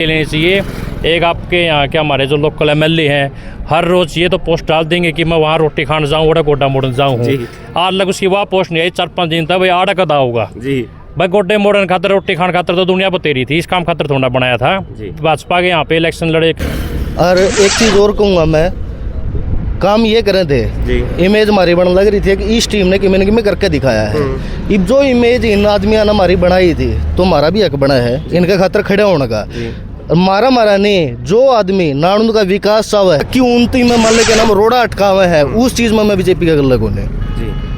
लेनी चाहिए। एक आपके यहाँ के हमारे जो लोकल एमएलए हैं, हर रोज़ ये तो पोस्ट डाल देंगे कि मैं वहाँ रोटी खाने जाऊँ, वड़ा गोड्डा मोड़न जाऊँ। आज लग उसकी वह पोस्ट नहीं आई, 4-5 दिन तक भाई आड़ा कदा होगा जी। भाई गोड्डे मोड़न खातर, रोटी खाने खातर तो दुनिया बतेरी थी, इस काम खातर थोड़ा बनाया था। भाजपा के यहाँ पे इलेक्शन लड़े। और एक चीज़ और कहूँगा मैं, काम ये करे थे जी। इमेज हमारी बन लग रही थी कि इस टीम ने कि मैं करके दिखाया है। अब जो इमेज इन आदमियों ने हमारी बनाई थी तो हमारा भी हक बना है इनके खातर खड़े होने का। मारा नहीं, जो आदमी नाणुंद का विकास चाहे कि उन्नति में मान के नाम रोड़ा अटका हुआ है, उस चीज़ में मैं बीजेपी का लगो ने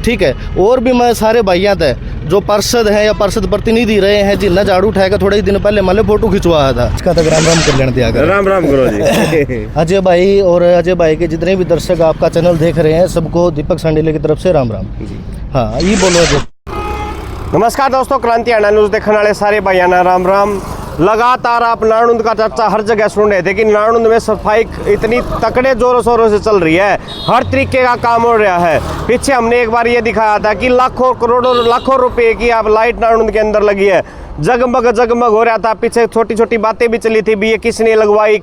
ठीक है। और भी मैं सारे भाइयाँ थे जो पार्षद हैं या पार्षद प्रतिनिधि रहे हैं जिन्हें झाड़ू उठाएगा थोड़े ही दिन पहले मान लो फोटो खिंचवाया था, इसका तक राम राम कर लेने दिया। राम राम करो जी। अजय भाई और अजय भाई के जितने भी दर्शक आपका चैनल देख रहे हैं सबको दीपक सांडिले की तरफ से राम राम। हाँ ये बोलो अजय। नमस्कार दोस्तों, क्रांति हरियाणा न्यूज़ देखने वाले सारे भाइयों ना राम राम। लगातार आप नाणुंद का चर्चा हर जगह सुन रहे थे कि नाणुंद में सफाई इतनी तकड़े जोरों शोरों से चल रही है, हर तरीके का काम हो रहा है। पीछे हमने एक बार ये दिखाया था कि लाखों करोड़ों लाखों रुपए की आप लाइट नाणुंद के अंदर लगी है, जगमग जगमग हो रहा था। पीछे छोटी छोटी बातें भी चली थी भी ये किसने लगवाई,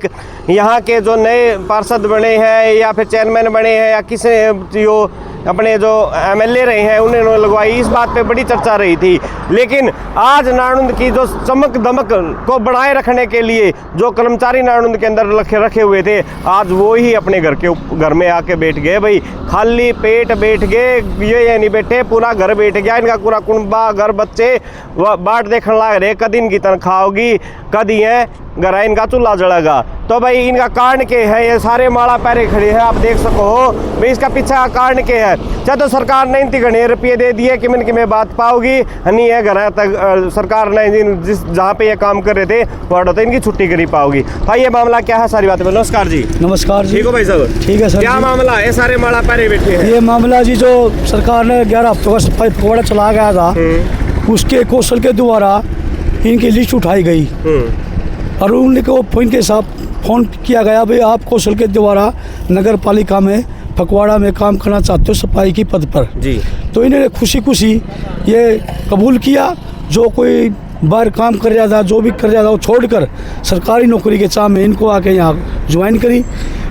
यहाँ के जो नए पार्षद बने हैं या फिर चेयरमैन बने हैं या किसने जो अपने जो एमएलए रहे हैं उन्होंने लगवाई, इस बात पे बड़ी चर्चा रही थी। लेकिन आज नाणुंद की जो चमक दमक को बनाए रखने के लिए जो कर्मचारी नाणुंद के अंदर रखे हुए थे, आज वो ही अपने घर में आके बैठ गए। भाई खाली पेट बैठ गए, ये नहीं बैठे, पूरा घर बैठ गया इनका, पूरा कुंबा घर बच्चे बाट देखने लग रहे, कद इनकी तनख्वाह होगी, कद है घर इनका चूल्हा जलेगा। तो भाई इनका कारण के है, ये सारे माला पैरे खड़े हैं, आप देख सको हो भाई इसका पीछे का कारण के है। चाहे तो सरकार ने इतने घने रुपये दे दिए कि मन की में बात पाओगी नहीं है, घर तक सरकार ने जिस जहाँ पे ये काम कर रहे थे वहाँ तो इनकी छुट्टी करी पाओगी। भाई ये मामला क्या है, सारी बातें। नमस्कार जी। नमस्कार जी। ठीक हो भाई साहब? ठीक है सर। क्या मामला है, सारे माला पैरे बैठे हैं? ये मामला जी जो सरकार ने 11 हफ्तों का सफाई पखवाड़ा चला गया था, उसके कौशल के द्वारा इनकी लिस्ट उठाई गई और उनको इनके साथ फ़ोन किया गया भाई आप कौशल के द्वारा नगर पालिका में फगवाड़ा में काम करना चाहते हो सफाई की पद पर जी। तो इन्होंने खुशी खुशी ये कबूल किया, जो कोई बाहर काम कर रहा था, जो भी कर रहा था, वो छोड़कर सरकारी नौकरी के चाह में इनको आके यहाँ ज्वाइन करी।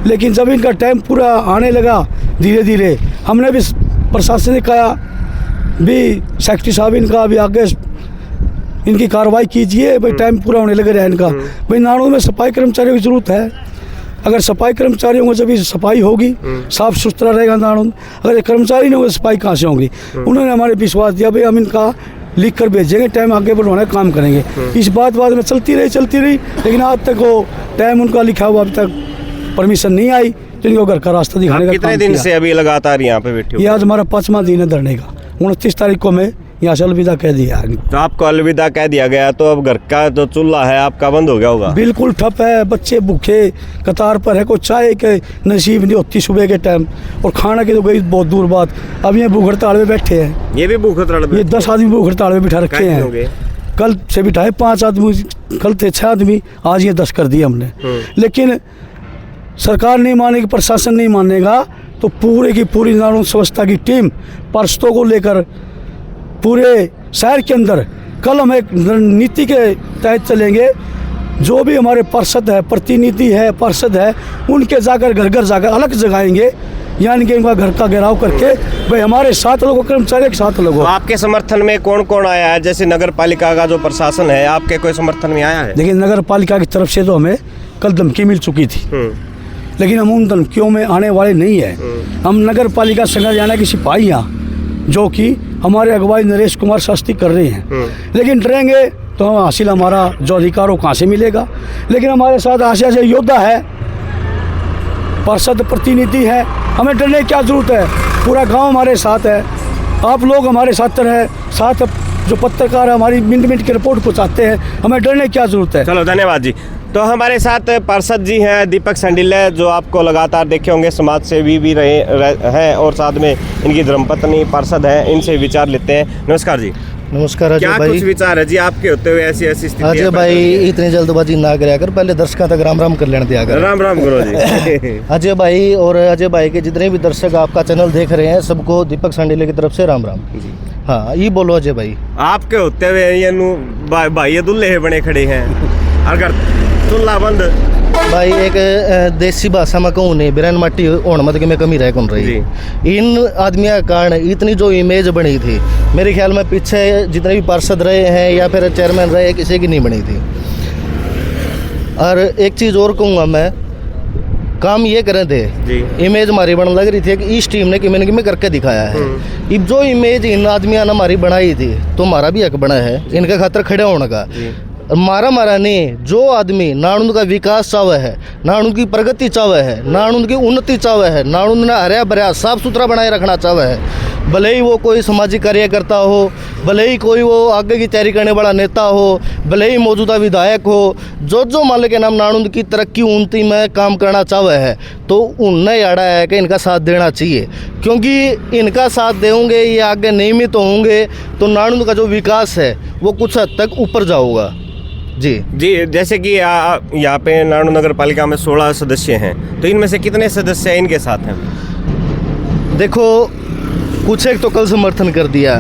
लेकिन जब इनका टाइम पूरा आने लगा धीरे धीरे, हमने भी प्रशासन ने कहा भी सेक्रेटरी साहब इनका अभी आगे इनकी कार्रवाई कीजिए, भाई टाइम पूरा होने लग रहा है इनका। भाई नाणुंद में सफाई कर्मचारियों की ज़रूरत है, अगर सफाई कर्मचारियों को जब सफाई होगी साफ सुथरा रहेगा नाणुंद, अगर कर्मचारी नहीं होगा सफाई कहाँ से होगी। उन्होंने हमारे विश्वास दिया भाई हम इनका लिख कर भेजेंगे, टाइम आगे बढ़वाना काम करेंगे। इस बात बाद में चलती रही, लेकिन आज तक वो टाइम उनका लिखा हुआ अभी तक परमिशन नहीं आई, तो इनको घर का रास्ता दिखाने का कितने दिन से अभी लगातार यहाँ पे बैठे? ये आज हमारा 5वां दिन है धरने का। 29 तारीख को मैं यहाँ से अलविदा कह दिया। तो आपको अलविदा कह दिया गया, तो अब घर का जो चूल्हा है आपका बंद हो गया होगा? बिल्कुल ठप है, बच्चे भूखे कतार पर है, कोई चाय के नसीब नहीं होती सुबह के टाइम, और खाना की तो गई बहुत दूर बात। अब ये भूख हड़ताल में बैठे हैं। ये भी भूख हड़ताल? ये 10 आदमी भूख हड़ताल में बिठा रखे हैं। कल से बिठाए 5 आदमी, कल थे 6 आदमी, आज ये 10 कर दिए हमने। लेकिन सरकार नहीं मानेगी, प्रशासन नहीं मानेगा, तो पूरे की पूरी नाणुंद स्वच्छता की टीम पार्षदों को लेकर पूरे शहर के अंदर कल हम एक नीति के तहत चलेंगे। जो भी हमारे पार्षद है, प्रतिनिधि है, पार्षद है, उनके जाकर घर घर जाकर अलग जगाएंगे, यानी कि इनका घर का घेराव करके भाई हमारे 7 लोगों कर्मचारी के 7 लोगों। आपके समर्थन में कौन कौन आया है? जैसे नगर पालिका का जो प्रशासन है, आपके कोई समर्थन में आया है? देखिए नगर पालिका की तरफ से तो हमें कल धमकी मिल चुकी थी, लेकिन हम उन धमकियों में आने वाले नहीं है। हम नगर पालिका संघ जाना की सिपाही जो कि हमारे अगुवाई नरेश कुमार शास्त्री कर रहे हैं, लेकिन डरेंगे तो हासिल हमारा जो अधिकार हो कहाँ से मिलेगा। लेकिन हमारे साथ आशा से योद्धा है, पार्षद प्रतिनिधि है, हमें डरने की क्या जरूरत है। पूरा गांव हमारे साथ है, आप लोग हमारे साथ रहे, साथ जो पत्रकार हमारी मिनट मिनट की रिपोर्ट पहुँचाते हैं, हमें डरने की क्या जरूरत है। चलो धन्यवाद जी। तो हमारे साथ पार्षद जी हैं दीपक सांडिले, जो आपको लगातार देखे होंगे समाज सेवी भी रहे हैं, और साथ में इनकी धर्मपत्नी पार्षद हैं, इनसे विचार लेते हैं। नमस्कार जी। नमस्कार अजय भाई। क्या कुछ विचार है जी आपके होते हुए ऐसी स्थिति? अजय भाई इतनी जल्दबाजी ना कराया कर, पहले दर्शकों तक राम राम कर लेने दिया कर। राम राम करो जी। अजय भाई और अजय भाई के जितने भी दर्शक आपका चैनल देख रहे हैं सबको दीपक सांडिले की तरफ से राम राम। हाँ ये बोलो अजय भाई। आपके होते हुए ये भाई दुल्हे बने खड़े हैं, अगर चूल्हा बंद। भाई एक देसी भाषा में कहूँ नहीं, बिरन मट्टी होने मत कि मैं कमी रह कौन रही। इन आदमियों के कारण इतनी जो इमेज बनी थी, मेरे ख्याल में पीछे जितने भी पार्षद रहे हैं या फिर चेयरमैन रहे, किसी की नहीं बनी थी। और एक चीज़ और कहूँगा मैं, काम ये करे थे, इमेज हमारी बन लग रही थी कि इस टीम ने किमें किमें करके दिखाया है। अब जो इमेज इन आदमियों ने हमारी बनाई थी, तो हमारा भी हक बना है इनके खातर खड़े होने का। मारा नहीं, जो आदमी नाणुंद का विकास चाहे है, नाणुंद की प्रगति चाहे है, नाणुंद की उन्नति चाहे है, नाणुंद ने हरा भरा साफ सुथरा बनाए रखना चाहे है, भले ही वो कोई सामाजिक कार्यकर्ता हो, भले ही कोई वो आगे की तैयारी करने वाला नेता हो, भले ही मौजूदा विधायक हो, जो मालिक के नाम नाणुंद की तरक्की उन्नति में काम करना चाहे है, तो उनने याड़ा है कि इनका साथ देना चाहिए। क्योंकि इनका साथ देंगे, ये आगे नियमित होंगे, तो नाणुंद का जो विकास है वो कुछ हद तक ऊपर जाऊगा। जी, जैसे कि यहाँ पे नाणुंद नगर पालिका में 16 सदस्य हैं, तो इनमें से कितने सदस्य इनके साथ हैं? देखो, कुछ एक तो कल समर्थन कर दिया,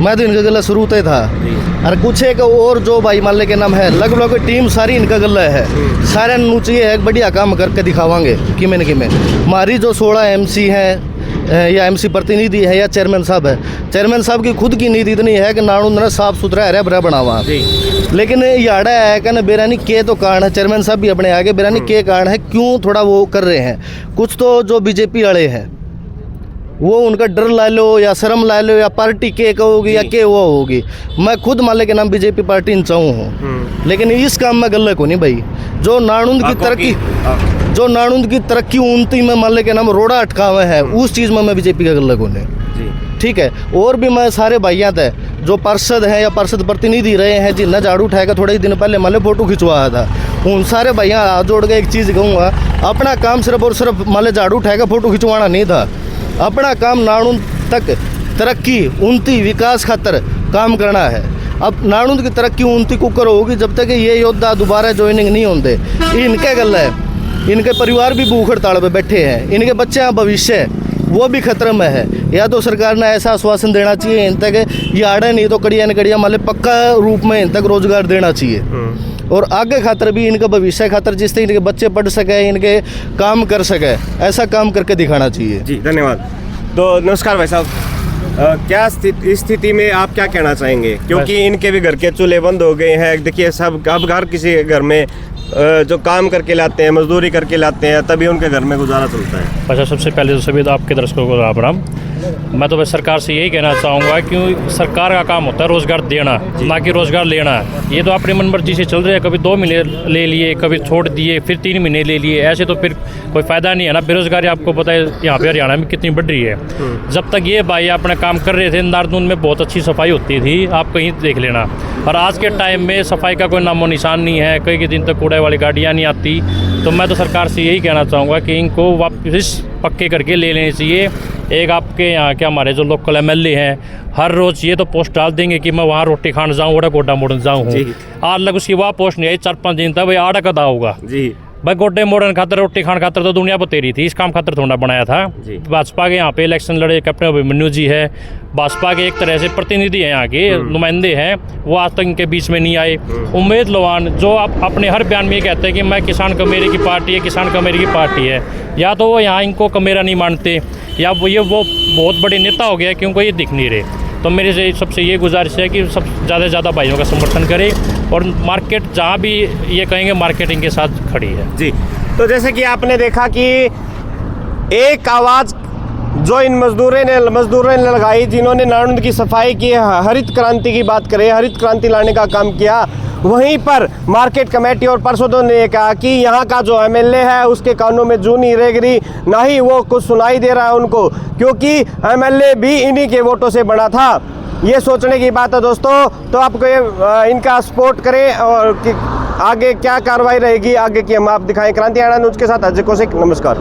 मैं तो इनका गला शुरू से था, और कुछ एक और जो भाई माल्ले के नाम है, लगभग टीम सारी इनका गला है। सारे नुचिए है बढ़िया काम करके दिखावांगे कि मैंने हमारी जो 16 MC हैं या MC प्रतिनिधि है या चेयरमैन साहब है, चेयरमैन साहब की खुद की नीति इतनी है कि नाणुंद ने साफ सुथरा हरा भरा बनावा। लेकिन याड़ा है कि बेरानी के तो कारण है, चेयरमैन साहब भी अपने आगे बेरानी के कारण है, क्यों थोड़ा वो कर रहे हैं। कुछ तो जो बीजेपी वाले हैं वो उनका डर ला लो या शर्म ला लो या पार्टी के कहोगी या के वो होगी। मैं खुद माले के नाम बीजेपी पार्टी इंचाऊँ हूँ, लेकिन इस काम में गल्ले को नहीं भाई। जो नाणुंद की तरक्की उन्नति में माले के नाम रोड़ा अटकावे है, उस चीज़ में मैं बीजेपी का गल्ले को नहीं। ठीक है, और भी मैं सारे भाइयाँ थे जो पार्षद हैं या पार्षद प्रतिनिधि रहे हैं, जिन्हें झाड़ू उठाएगा थोड़े ही दिन पहले माले फोटो खिंचवाया था, उन सारे भैया हाथ जोड़ के एक चीज़ कहूँगा, अपना काम सिर्फ और सिर्फ माले झाड़ू उठाएगा फोटो खिंचवाना नहीं था। अपना काम नाणुंद तक तरक्की उन्नति विकास खातर काम करना है। अब नाणुंद की तरक्की उन्नति कुकर होगी जब तक ये योद्धा दोबारा ज्वाइनिंग नहीं होते। इनके गल है, इनके परिवार भी भूख हड़ताल पे बैठे हैं, इनके बच्चे का भविष्य वो भी खतरे में है। या तो सरकार ने ऐसा आश्वासन देना चाहिए इन तक, ये आड़े नहीं तो कड़िया न कड़िया माले पक्का रूप में इन तक रोजगार देना चाहिए। और आगे खातर भी इनका भविष्य खातर जिस तरह इनके बच्चे पढ़ सके, इनके काम कर सके, ऐसा काम करके दिखाना चाहिए। जी धन्यवाद। तो नमस्कार भाई साहब, क्या स्थिति में आप क्या कहना चाहेंगे, क्योंकि इनके भी घर के चूल्हे बंद हो गए हैं। देखिए सब अब घर किसी घर में जो काम करके लाते हैं, मजदूरी करके लाते हैं, तभी उनके घर में गुजारा चलता है। अच्छा, सबसे पहले तो सभी आपके दर्शकों को राम राम। मैं तो बस सरकार से यही कहना चाहूँगा कि सरकार का काम होता है रोज़गार देना, ना कि रोज़गार लेना। ये तो अपनी मनमर्जी से चल रहे हैं, कभी 2 महीने ले लिए, कभी छोड़ दिए, फिर 3 महीने ले लिए, ऐसे तो फिर कोई फ़ायदा नहीं है ना। बेरोज़गारी आपको पता है यहाँ पे हरियाणा में कितनी बढ़ रही है। जब तक ये भाई अपना काम कर रहे थे, नारनून में बहुत अच्छी सफाई होती थी, आप कहीं देख लेना। और आज के टाइम में सफाई का कोई नामो निशान नहीं है, कई दिन तक कूड़े वाली गाड़ियाँ नहीं आती। तो मैं तो सरकार से यही कहना चाहूँगा कि इनको वापस पक्के करके ले लेने चाहिए। एक आपके यहाँ के हमारे जो लोकल MLA हैं, हर रोज़ ये तो पोस्ट डाल देंगे कि मैं वहाँ रोटी खाने जाऊँ, वड़ा गोड्डा मोड़न जाऊँ। आज लग उसकी वह पोस्ट नहीं आई, 4-5 दिन तक भाई आड़ा कदा होगा जी। भाई गोड्डे मोड़न खातर रोटी खान खातर तो दुनिया बतेरी थी, इस काम खातर थोड़ा बनाया था। भाजपा के यहाँ पे इलेक्शन लड़े कैप्टन अभिमन्यु जी है, भाजपा के एक तरह से प्रतिनिधि हैं, यहाँ के नुमाइंदे हैं, वो आज तक इनके बीच में नहीं आए। उम्मीद लोवान जो आप अपने हर बयान में ये कहते हैं कि मैं किसान कमेरे की पार्टी है, किसान कमेरे की पार्टी है, या तो वो यहाँ इनको कमेरा नहीं मानते, या वो बहुत बड़े नेता हो गया क्योंकि ये दिख नहीं रहे। तो मेरे से सबसे ये गुजारिश है कि सब ज़्यादा से ज़्यादा भाइयों का समर्थन करें, और मार्केट जहाँ भी ये कहेंगे मार्केटिंग के साथ खड़ी है जी। तो जैसे कि आपने देखा कि एक आवाज़ जो इन मजदूरों ने लगाई, जिन्होंने नाणुंद की सफाई की, हरित क्रांति की बात करें, हरित क्रांति लाने का काम किया, वहीं पर मार्केट कमेटी और पार्षदों ने कहा कि यहाँ का जो MLA है उसके कानों में जू नहीं रेंग रही, ना ही वो कुछ सुनाई दे रहा है उनको, क्योंकि MLA भी इन्हीं के वोटों से बना था। ये सोचने की बात है दोस्तों। तो आपको इनका सपोर्ट करें, और कि आगे क्या कार्रवाई रहेगी आगे की हम आप दिखाएं। क्रांति हरियाणा न्यूज़ के साथ अजय कौशिक, नमस्कार।